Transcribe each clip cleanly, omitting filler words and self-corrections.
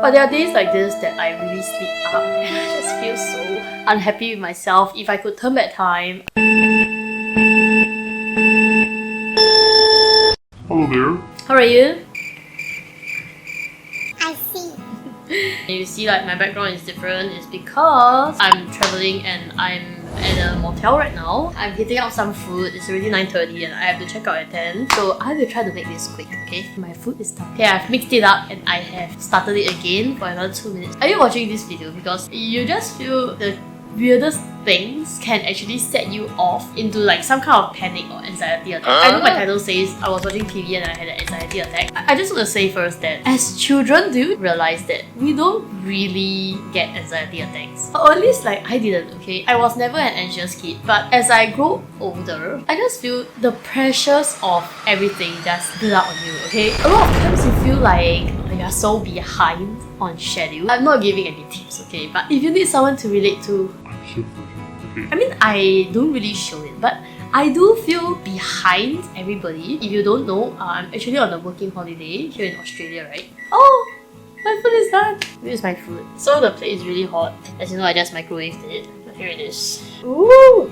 But there are days like this that I really sleep up and I just feel so unhappy with myself. If I could turn back time. Hello there. How are you? I see. You see like my background is different. It's because I'm traveling and I'm at a motel right now. I'm hitting out some food. It's already 9:30 and I have to check out at 10. So I will try to make this quick, okay? My food is done. Okay, I've mixed it up and I have started it again for another 2 minutes. Are you watching this video? Because you just feel the weirdest things can actually set you off into like some kind of panic or anxiety attack. I know my title says I was watching TV and I had an anxiety attack. I just want to say first that as children, do you realize that we don't really get anxiety attacks? Or at least like I didn't, okay? I was never an anxious kid, but as I grow older, I just feel the pressures of everything just build up on you, okay? A lot of times you feel like you're so behind on schedule. I'm not giving any tips, okay? But if you need someone to relate to, Okay. I mean, I don't really show it, but I do feel behind everybody. If you don't know, I'm actually on a working holiday here in Australia, right? Oh, my food is done. Here's my food. So the plate is really hot. As you know, I just microwaved it. But here it is. Ooh!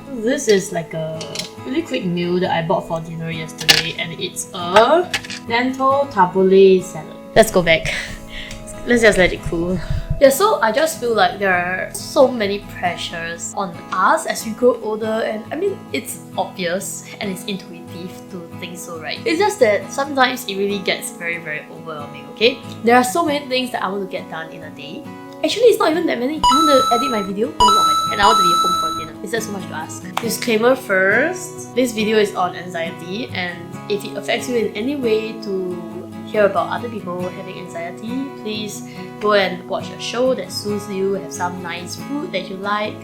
This is like a really quick meal that I bought for dinner yesterday, and it's a lentil tabbouleh salad. Let's go back. Let's just let it cool. Yeah, so I just feel like there are so many pressures on us as we grow older, and I mean, it's obvious and it's intuitive to think so, right? It's just that sometimes it really gets very, very overwhelming, okay? There are so many things that I want to get done in a day. Actually, it's not even that many. I want to edit my video, and I want to be home for dinner. Is that so much to ask? Disclaimer first, this video is on anxiety, and if it affects you in any way to hear about other people having anxiety, please go and watch a show that suits you, have some nice food that you like,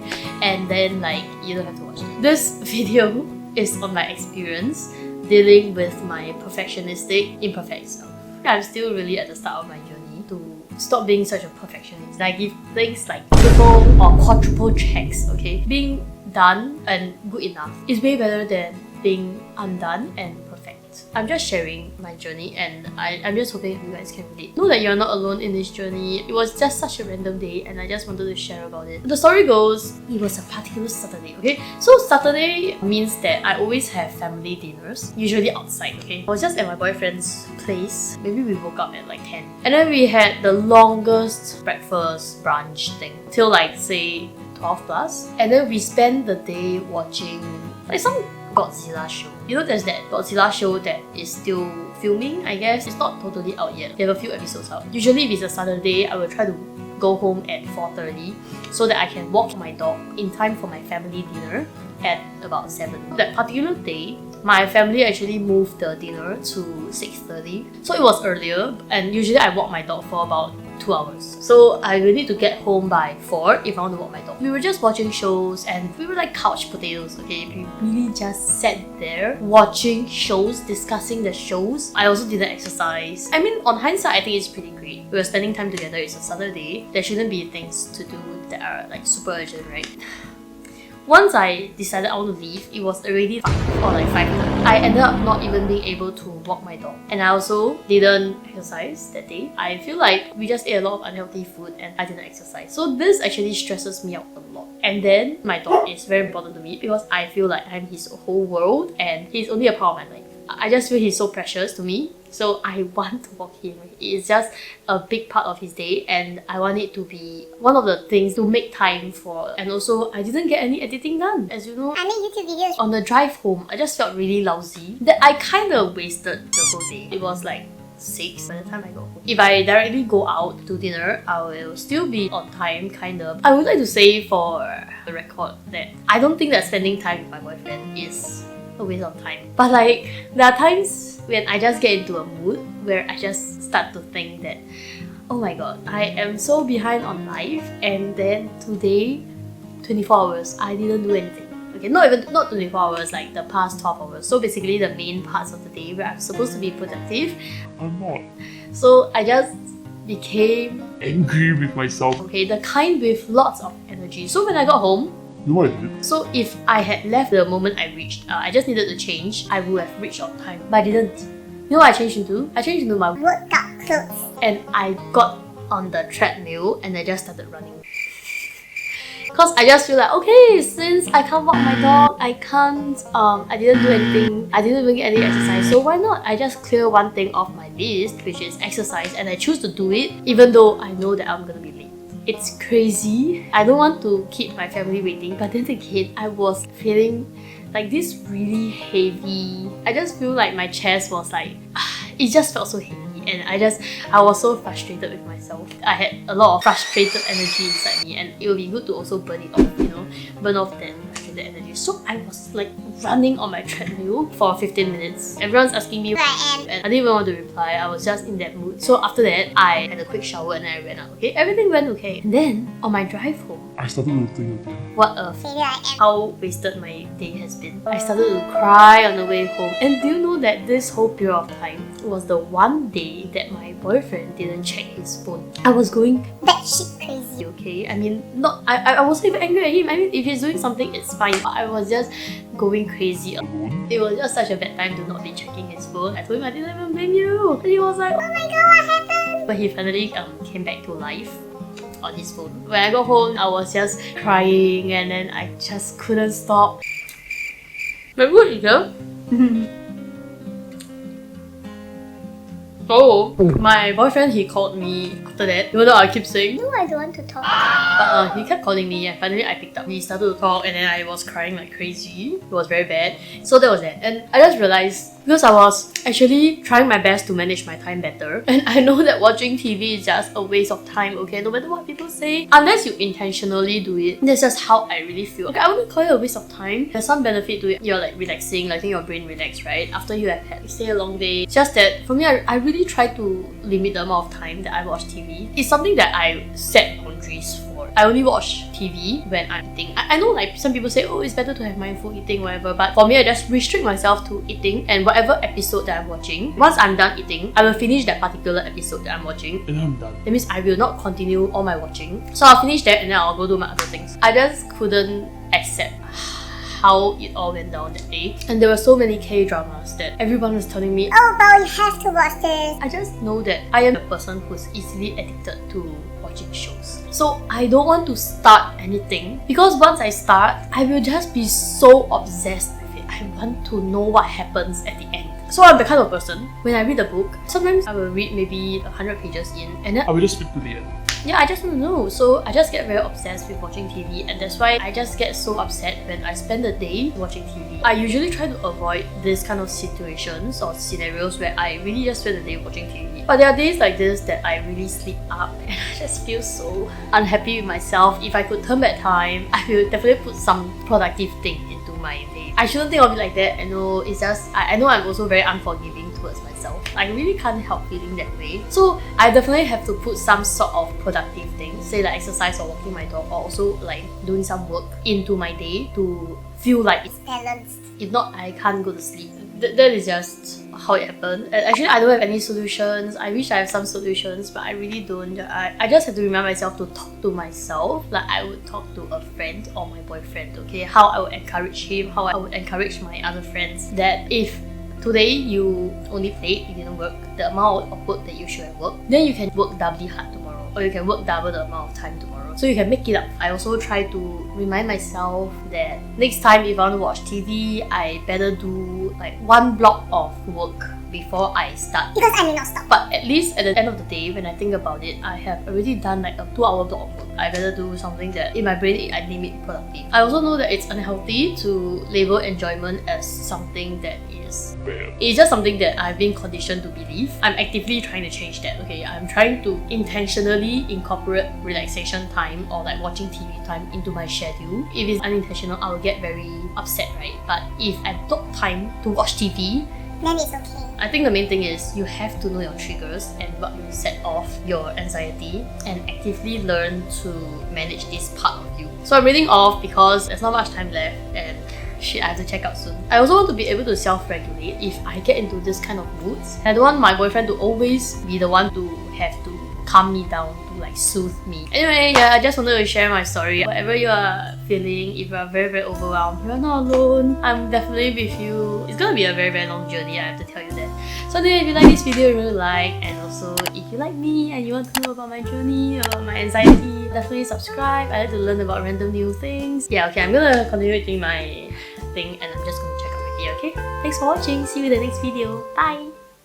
and then like you don't have to watch it. This video is on my experience dealing with my perfectionistic, imperfect self. I'm still really at the start of my journey to stop being such a perfectionist. I give things like triple or quadruple checks, okay? Being done and good enough is way better than being undone and perfect. I'm just sharing my journey, and I'm just hoping you guys can relate. Know that you're not alone in this journey. It was just such a random day and I just wanted to share about it. The story goes, it was a particular Saturday, okay? So Saturday means that I always have family dinners, usually outside, okay? I was just at my boyfriend's place. Maybe we woke up at like 10. And then we had the longest breakfast brunch thing till like say 12 plus. And then we spent the day watching like some Godzilla show. You know, there's that Godzilla show that is still filming, I guess. It's not totally out yet. They have a few episodes out. Usually if it's a Saturday, I will try to go home at 4:30 so that I can walk my dog in time for my family dinner at about 7. That particular day, my family actually moved the dinner to 6:30. So it was earlier, and usually I walk my dog for about 2 hours. So I will need to get home by 4 if I want to walk my dog. We were just watching shows and we were like couch potatoes, okay? We really just sat there watching shows, discussing the shows. I also didn't exercise. I mean, on hindsight, I think it's pretty great. We were spending time together. It's a Saturday. There shouldn't be things to do that are like super urgent, right? Once I decided I want to leave, it was already 5 or like 5:30. I ended up not even being able to walk my dog. And I also didn't exercise that day. I feel like we just ate a lot of unhealthy food and I didn't exercise. So this actually stresses me out a lot. And then my dog is very important to me because I feel like I'm his whole world and he's only a part of my life. I just feel he's so precious to me. So I want to walk him. It's just a big part of his day and I want it to be one of the things to make time for. And also, I didn't get any editing done. As you know, I make YouTube videos. on the drive home, I just felt really lousy that I kind of wasted the whole day. It was like 6 by the time I got home. If I directly go out to dinner, I will still be on time, kind of. I would like to say for the record that I don't think that spending time with my boyfriend is a waste of time. But like, there are times when I just get into a mood where I just start to think that, oh my god, I am so behind on life, and then today, 24 hours, I didn't do anything. Okay, not 24 hours, like the past 12 hours. So basically the main parts of the day where I'm supposed to be productive, I'm not so I just became, angry with myself. okay, the kind with lots of energy. So when I got home, You know what I did? so if I had left the moment I reached, I just needed to change, I would have reached on time, but I didn't. You know what I changed into? I changed into my Workout clothes. and I got on the treadmill and I just started running. Because I just feel like, okay, since I can't walk my dog, I didn't do anything, I didn't do any exercise, so why not? I just clear one thing off my list, which is exercise, and I choose to do it even though I know that I'm gonna be late. It's crazy. I don't want to keep my family waiting, but then again, I was feeling like this really heavy. I just feel like my chest was like, it just felt so heavy. And I was so frustrated with myself. I had a lot of frustrated energy inside me, and it would be good to also burn it off, burn off that frustrated energy. So I was like running on my treadmill for 15 minutes. Everyone's asking me Where I am. and I didn't even want to reply. I was just in that mood. So after that, I had a quick shower and I went out. Okay, everything went okay. And then on my drive home, I started to think again. what a Failure I am. how wasted my day has been. I started to cry on the way home. And do you know that this whole period of time was the one day that my boyfriend didn't check his phone? I was going That shit crazy. okay. I mean, I wasn't even angry at him. I mean, if he's doing something, it's fine. But I was just going crazy. Alone? It was just such a bad time to not be checking his phone. I told him I didn't even blame you. And he was like, Oh my god, what happened? but he finally came back to life on his phone. When I got home, I was just crying and then I just couldn't stop. Very good, Ika. So, my boyfriend, he called me after that. Even though I keep saying, No, I don't want to talk. but he kept calling me and finally I picked up. We started to talk and then I was crying like crazy. It was very bad. So that was that. And I just realized, because I was actually trying my best to manage my time better, and I know that watching TV is just a waste of time, okay? No matter what people say, unless you intentionally do it, that's just how I really feel. Okay, I wouldn't call it a waste of time. There's some benefit to it. You're like relaxing, letting your brain relax, right? After you have had, say, a long day. It's just that for me, I really try to limit the amount of time that I watch TV. It's something that I set boundaries for. I only watch TV when I'm eating. I know like some people say, oh, it's better to have mindful eating, whatever, but for me, I just restrict myself to eating and whatever episode that I'm watching. Once I'm done eating, I will finish that particular episode that I'm watching. And I'm done. That means I will not continue all my watching. So I'll finish that and then I'll go do my other things. I just couldn't accept how it all went down that day. And there were so many K-dramas that everyone was telling me, Oh, but you have to watch this. I just know that I am a person who's easily addicted to watching shows. So I don't want to start anything because once I start, I will just be so obsessed with it. I want to know what happens at the end. So I'm the kind of person, when I read a book, sometimes I will read maybe 100 pages in and then I will just skip to the end. yeah, I just want to know. So I just get very obsessed with watching TV, and that's why I just get so upset when I spend the day watching TV. I usually try to avoid this kind of situations or scenarios where I really just spend the day watching TV. But there are days like this that I really sleep up and I just feel so unhappy with myself. If I could turn back time, I will definitely put some productive thing into my day. I shouldn't think of it like that. I know it's just, I know I'm also very unforgiving towards myself. I really can't help feeling that way. So I definitely have to put some sort of productive things, say like exercise or walking my dog, or also like doing some work into my day to feel like it's Balanced. if not, I can't go to sleep. That is just how it happened. And actually, I don't have any solutions. I wish I have some solutions, but I really don't. I just have to remind myself to talk to myself like I would talk to a friend or my boyfriend, okay? How I would encourage him, how I would encourage my other friends. That if today you only played, you didn't work the amount of work that you should have worked, then you can work doubly hard tomorrow, or you can work double the amount of time tomorrow. So you can make it up. I also try to remind myself that next time if I want to watch TV, I better do like one block of work before I start. Because I may not stop. But at least at the end of the day, when I think about it, I have already done like a 2-hour block of work. I better do something that in my brain I deem it productive. I also know that it's unhealthy to label enjoyment as something that is Bad. it's just something that I've been conditioned to believe. I'm actively trying to change that, okay? I'm trying to intentionally incorporate relaxation time or like watching TV time into my schedule. If it's unintentional, I will get very upset, right? But if I took time to watch TV, Then it's okay. I think the main thing is you have to know your triggers and what will set off your anxiety and actively learn to manage this part of you. So I'm reading off because there's not much time left and shit, I have to check out soon. I also want to be able to self-regulate if I get into this kind of moods. I don't want my boyfriend to always be the one to have to calm me down, to like soothe me. Anyway, yeah, I just wanted to share my story. Whatever you are feeling, if you are very, very overwhelmed, you're not alone. I'm definitely with you. It's gonna be a very, very long journey, I have to tell you that. So anyway, if you like this video, really like, and also if you like me and you want to know about my journey or my anxiety, definitely subscribe. I like to learn about random new things. Yeah, okay, I'm gonna continue doing my thing and I'm just gonna check out Ricky, okay? Thanks for watching. See you in the next video. Bye!